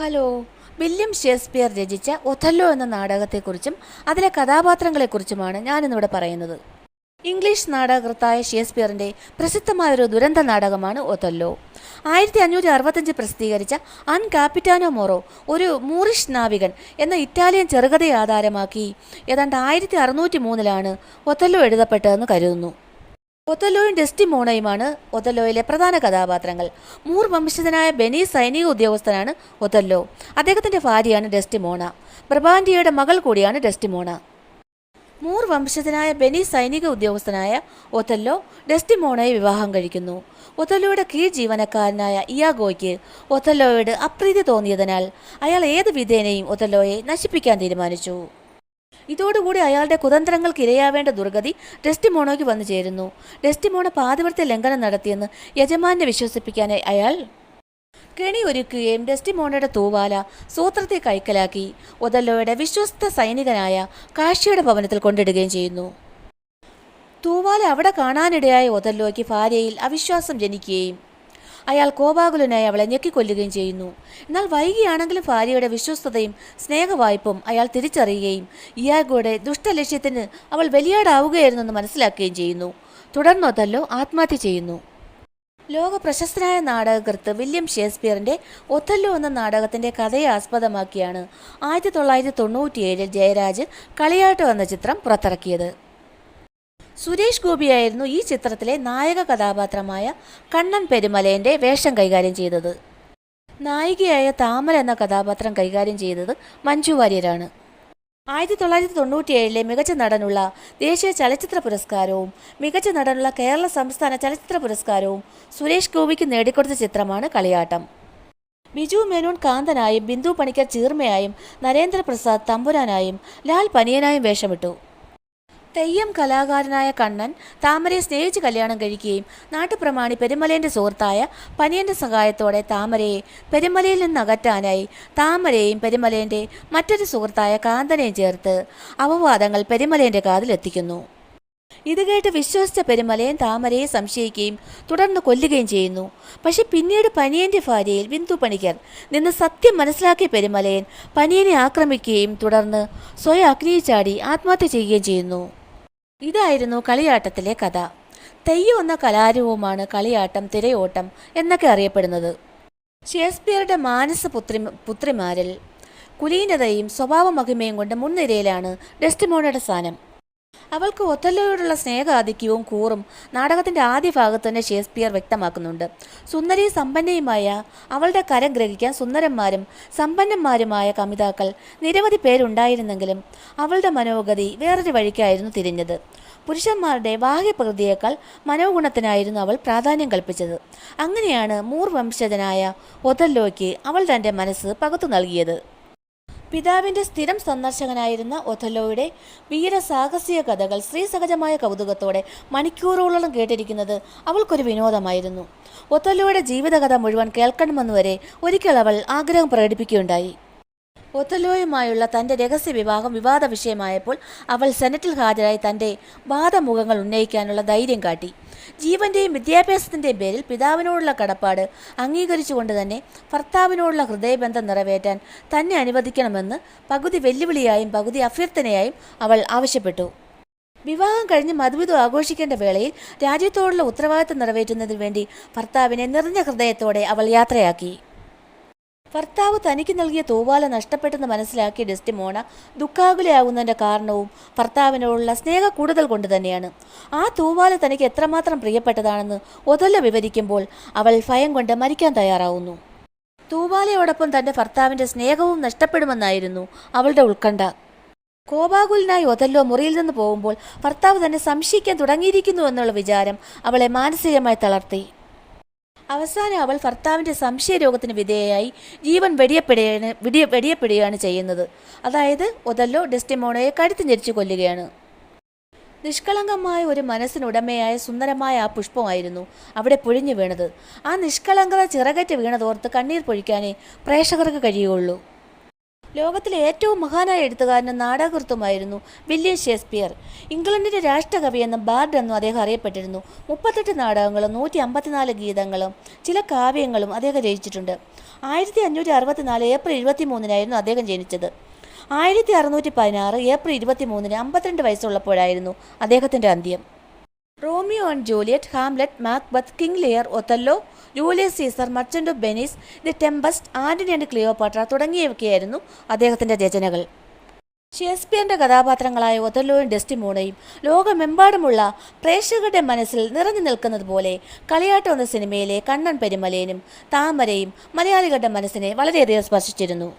Hello. William Shakespeare രചിച്ച Othello എന്ന നാടകത്തെക്കുറിച്ചും അതിലെ കഥാപാത്രങ്ങളെക്കുറിച്ചുമാണ് ഞാനിന്നിവിടെ പറയുന്നത്. ഇംഗ്ലീഷ് നാടകകൃത്തായ ഷേക്സ്പിയറിൻ്റെ പ്രസിദ്ധമായൊരു ദുരന്ത നാടകമാണ് ഒഥല്ലോ. 1565 പ്രസിദ്ധീകരിച്ച അൻ കാപ്പിറ്റാനോ മൊറോ, ഒരു മൂറിഷ് നാവികൻ എന്ന ഇറ്റാലിയൻ ചെറുകഥയെ ആധാരമാക്കി ഏതാണ്ട് 1603 ഒഥല്ലോ എഴുതപ്പെട്ടതെന്ന് കരുതുന്നു. ഒഥല്ലോയും ഡെസ്റ്റിമോണയുമാണ് ഒഥല്ലോയിലെ പ്രധാന കഥാപാത്രങ്ങൾ. മൂർ വംശജനായ ബെനി സൈനിക ഉദ്യോഗസ്ഥനാണ് ഒഥല്ലോ. അദ്ദേഹത്തിൻ്റെ ഭാര്യയാണ് ഡെസ്റ്റിമോണ. ബ്രബാൻഡിയയുടെ മകൾ കൂടിയാണ് ഡെസ്റ്റിമോണ. മൂർ വംശജനായ ബെനി സൈനിക ഉദ്യോഗസ്ഥനായ ഒഥല്ലോ ഡെസ്റ്റിമോണയെ വിവാഹം കഴിക്കുന്നു. ഒഥല്ലോയുടെ കീഴ് ജീവനക്കാരനായ ഇയാഗോയ്ക്ക് ഒഥല്ലോയോട് അപ്രീതി തോന്നിയതിനാൽ അയാൾ ഏത് വിധേനയും ഒഥല്ലോയെ നശിപ്പിക്കാൻ തീരുമാനിച്ചു. ഇതോടുകൂടി അയാളുടെ കുതന്ത്രങ്ങൾക്ക് ഇരയാവേണ്ട ദുർഗതി ഡെസ്റ്റിമോണോയ്ക്ക് വന്നു ചേരുന്നു. ഡെസ്റ്റിമോണ പാതിവ്രത്യ ലംഘനം നടത്തിയെന്ന് യജമാനെ വിശ്വസിപ്പിക്കാനായി അയാൾ കെണി ഒരുക്കുകയും ഡെസ്റ്റിമോണയുടെ തൂവാല സൂത്രത്തെ കൈക്കലാക്കി ഒഥല്ലോയുടെ വിശ്വസ്ത സൈനികനായ കാഷിയുടെ ഭവനത്തിൽ കൊണ്ടിടുകയും ചെയ്യുന്നു. തൂവാല അവിടെ കാണാനിടയായ ഒഥല്ലോയ്ക്ക് ഭാര്യയിൽ അവിശ്വാസം ജനിക്കുകയും അയാൾ കോപാകുലനായി അവളെ ഞെക്കിക്കൊല്ലുകയും ചെയ്യുന്നു. എന്നാൽ വൈകിയാണെങ്കിലും ഭാര്യയുടെ വിശ്വസ്തതയും സ്നേഹവായ്പും അയാൾ തിരിച്ചറിയുകയും ഇയാഗോയുടെ ദുഷ്ടലക്ഷ്യത്തിന് അവൾ ബലിയാടാവുകയായിരുന്നെന്ന് മനസ്സിലാക്കുകയും ചെയ്യുന്നു. തുടർന്ന് ഒഥല്ലോ ആത്മഹത്യ ചെയ്യുന്നു. ലോക പ്രശസ്തനായ നാടകകൃത്ത് വില്യം ഷേക്സ്പിയറിൻ്റെ ഒഥല്ലോ എന്ന നാടകത്തിൻ്റെ കഥയെ ആസ്പദമാക്കിയാണ് 1997 ജയരാജ് കളിയാട്ടം എന്ന ചിത്രം പുറത്തിറക്കിയത്. സുരേഷ് ഗോപിയായിരുന്നു ഈ ചിത്രത്തിലെ നായക കഥാപാത്രമായ കണ്ണൻ പെരുമലേൻ്റെ വേഷം കൈകാര്യം ചെയ്തത്. നായികയായ താമര എന്ന കഥാപാത്രം കൈകാര്യം ചെയ്തത് മഞ്ജു വാര്യരാണ്. 1997 മികച്ച നടനുള്ള ദേശീയ ചലച്ചിത്ര പുരസ്കാരവും മികച്ച നടനുള്ള കേരള സംസ്ഥാന ചലച്ചിത്ര പുരസ്കാരവും സുരേഷ് ഗോപിക്ക് നേടിക്കൊടുത്ത ചിത്രമാണ് കളിയാട്ടം. ബിജു മേനോൻ കാന്തനായും ബിന്ദു പണിക്കർ ചീർമയായും നരേന്ദ്രപ്രസാദ് തമ്പുരാനായും ലാൽ പനിയനായും വേഷമിട്ടു. തെയ്യം കലാകാരനായ കണ്ണൻ താമരയെ സ്നേഹിച്ച് കല്യാണം കഴിക്കുകയും നാട്ടുപ്രമാണി പെരുമലേൻ്റെ സുഹൃത്തായ പനിയൻ്റെ സഹായത്തോടെ താമരയെ പെരുമലയിൽ നിന്ന് അകറ്റാനായി താമരയെയും പെരുമലേൻ്റെ മറ്റൊരു സുഹൃത്തായ കാന്തനെയും ചേർത്ത് അപവാദങ്ങൾ പെരുമലേൻ്റെ കാതിലെത്തിക്കുന്നു. ഇത് കേട്ട് വിശ്വസിച്ച പെരുമലയൻ താമരയെ സംശയിക്കുകയും തുടർന്ന് കൊല്ലുകയും ചെയ്യുന്നു. പക്ഷെ പിന്നീട് പനിയൻ്റെ ഭാര്യയിൽ ബിന്ദു പണിക്കർ നിന്ന് സത്യം മനസ്സിലാക്കിയ പെരുമലയൻ പനിയനെ ആക്രമിക്കുകയും തുടർന്ന് സ്വയം അഗ്നിയിൽ ചാടി ആത്മഹത്യ ചെയ്യുകയും ചെയ്യുന്നു. ഇതായിരുന്നു കളിയാട്ടത്തിലെ കഥ. തെയ്യം എന്ന കലാരൂപമാണ് കളിയാട്ടം, തിരയോട്ടം എന്നൊക്കെ അറിയപ്പെടുന്നത്. ഷേക്സ്പിയറുടെ പുത്രിമാരിൽ കുലീനതയും സ്വഭാവ മഹിമയും കൊണ്ട് മുൻനിരയിലാണ് ഡെസ്റ്റിമോണയുടെ സ്ഥാനം. അവൾക്ക് ഒഥല്ലോയോടുള്ള സ്നേഹാധിക്യവും കൂറും നാടകത്തിൻ്റെ ആദ്യ ഭാഗത്ത് തന്നെ ഷേക്സ്പിയർ വ്യക്തമാക്കുന്നുണ്ട്. സുന്ദരിയും സമ്പന്നയുമായ അവളുടെ കരം ഗ്രഹിക്കാൻ സുന്ദരന്മാരും സമ്പന്നന്മാരുമായ കമിതാക്കൾ നിരവധി പേരുണ്ടായിരുന്നെങ്കിലും അവളുടെ മനോഗതി വേറൊരു വഴിക്കായിരുന്നു തിരിഞ്ഞത്. പുരുഷന്മാരുടെ ബാഹ്യപ്രകൃതിയേക്കാൾ മനോഗുണത്തിനായിരുന്നു അവൾ പ്രാധാന്യം കൽപ്പിച്ചത്. അങ്ങനെയാണ് മൂർ വംശജനായ ഒഥല്ലോയ്ക്ക് അവൾ തൻ്റെ മനസ്സ് പകുത്തു നൽകിയത്. പിതാവിൻ്റെ സ്ഥിരം സന്ദർശകനായിരുന്ന ഒഥല്ലോയുടെ വീരസാഹസിക കഥകൾ സ്ത്രീസഹജമായ കൗതുകത്തോടെ മണിക്കൂറുകളോളം കേട്ടിരിക്കുന്നത് അവൾക്കൊരു വിനോദമായിരുന്നു. ഒഥല്ലോയുടെ ജീവിതകഥ മുഴുവൻ കേൾക്കണമെന്നുവരെ ഒരിക്കൽ അവൾ ആഗ്രഹം പ്രകടിപ്പിക്കുകയുണ്ടായി. ഒഥല്ലോയുമായുള്ള തൻ്റെ രഹസ്യ വിവാഹം വിവാദ വിഷയമായപ്പോൾ അവൾ സെനറ്റിൽ ഹാജരായി തൻ്റെ വാദമുഖങ്ങൾ ഉന്നയിക്കാനുള്ള ധൈര്യം കാട്ടി. ജീവൻ്റെയും വിദ്യാഭ്യാസത്തിൻ്റെയും പേരിൽ പിതാവിനോടുള്ള കടപ്പാട് അംഗീകരിച്ചുകൊണ്ട് തന്നെ ഭർത്താവിനോടുള്ള ഹൃദയബന്ധം നിറവേറ്റാൻ തന്നെ അനുവദിക്കണമെന്ന് പകുതി വെല്ലുവിളിയായും പകുതി അഭ്യർത്ഥനയായും അവൾ ആവശ്യപ്പെട്ടു. വിവാഹം കഴിഞ്ഞ് മധുവിധം ആഘോഷിക്കേണ്ട വേളയിൽ രാജ്യത്തോടുള്ള ഉത്തരവാദിത്തം നിറവേറ്റുന്നതിന് വേണ്ടി ഭർത്താവിനെ നിറഞ്ഞ ഹൃദയത്തോടെ അവൾ യാത്രയാക്കി. ഭർത്താവ് തനിക്ക് നൽകിയ തൂവാല നഷ്ടപ്പെട്ടെന്ന് മനസ്സിലാക്കിയ ഡെസ്റ്റിമോണ ദുഃഖാകുലയാകുന്നതിൻ്റെ കാരണവും ഭർത്താവിനോടുള്ള സ്നേഹ കൂടുതൽ കൊണ്ട് തന്നെയാണ്. ആ തൂവാല തനിക്ക് എത്രമാത്രം പ്രിയപ്പെട്ടതാണെന്ന് ഒഥല്ലോ വിവരിക്കുമ്പോൾ അവൾ ഭയം കൊണ്ട് മരിക്കാൻ തയ്യാറാവുന്നു. തൂവാലയോടൊപ്പം തൻ്റെ ഭർത്താവിൻ്റെ സ്നേഹവും നഷ്ടപ്പെടുമെന്നായിരുന്നു അവളുടെ ഉത്കണ്ഠ. കോപാകുലനായി ഒഥല്ലോ മുറിയിൽ നിന്ന് പോകുമ്പോൾ ഭർത്താവ് തന്നെ സംശയിക്കാൻ തുടങ്ങിയിരിക്കുന്നു എന്നുള്ള വിചാരം അവളെ മാനസികമായി തളർത്തി. അവസാനം അവൾ ഭർത്താവിൻ്റെ സംശയരോഗത്തിന് വിധേയയായി ജീവൻ വെടിയപ്പെടുകയാണ് ചെയ്യുന്നത്. അതായത് ഒഥല്ലോ ഡെസ്റ്റിമോണയെ കഴുത്ത് ഞെരിച്ചു കൊല്ലുകയാണ്. നിഷ്കളങ്കമായ ഒരു മനസ്സിനുടമയായ സുന്ദരമായ ആ പുഷ്പമായിരുന്നു അവിടെ പൊഴിഞ്ഞു വീണത്. ആ നിഷ്കളങ്കത ചിറകറ്റ് വീണതോർത്ത് കണ്ണീർ പൊഴിക്കാനേ പ്രേക്ഷകർക്ക് കഴിയുകയുള്ളൂ. ലോകത്തിലെ ഏറ്റവും മഹാനായ എഴുത്തുകാരനും നാടകകൃത്തുമായിരുന്നു വില്യം ഷേക്സ്പിയർ. ഇംഗ്ലണ്ടിൻ്റെ രാഷ്ട്രകവി എന്നും ബാർഡ് എന്നും അദ്ദേഹം അറിയപ്പെട്ടിരുന്നു. 38 നാടകങ്ങളും 154 ഗീതങ്ങളും ചില കാവ്യങ്ങളും അദ്ദേഹം രചിച്ചിട്ടുണ്ട്. 1564 ഏപ്രിൽ 23-നായിരുന്നു അദ്ദേഹം ജനിച്ചത്. 1616 ഏപ്രിൽ 23-ന് 52 വയസ്സുള്ളപ്പോഴായിരുന്നു അദ്ദേഹത്തിൻ്റെ അന്ത്യം. Romeo and Juliet, Hamlet, Macbeth, King Lear, Othello, Julius Caesar, Merchant of Venice, the Tempest, Antony and Cleopatra തുടങ്ങിയവയൊക്കെയായിരുന്നു അദ്ദേഹത്തിൻ്റെ രചനകൾ. ഷേക്സ്പിയറിൻ്റെ കഥാപാത്രങ്ങളായ ഒത്തല്ലോയും ഡെസ്റ്റിമോണയും ലോകമെമ്പാടുമുള്ള പ്രേക്ഷകരുടെ മനസ്സിൽ നിറഞ്ഞു നിൽക്കുന്നത് പോലെ കളിയാട്ടം എന്ന സിനിമയിലെ കണ്ണൻ പെരുമലയനും താമരയും മലയാളികളുടെ മനസ്സിനെ വളരെയധികം സ്പർശിച്ചിരുന്നു.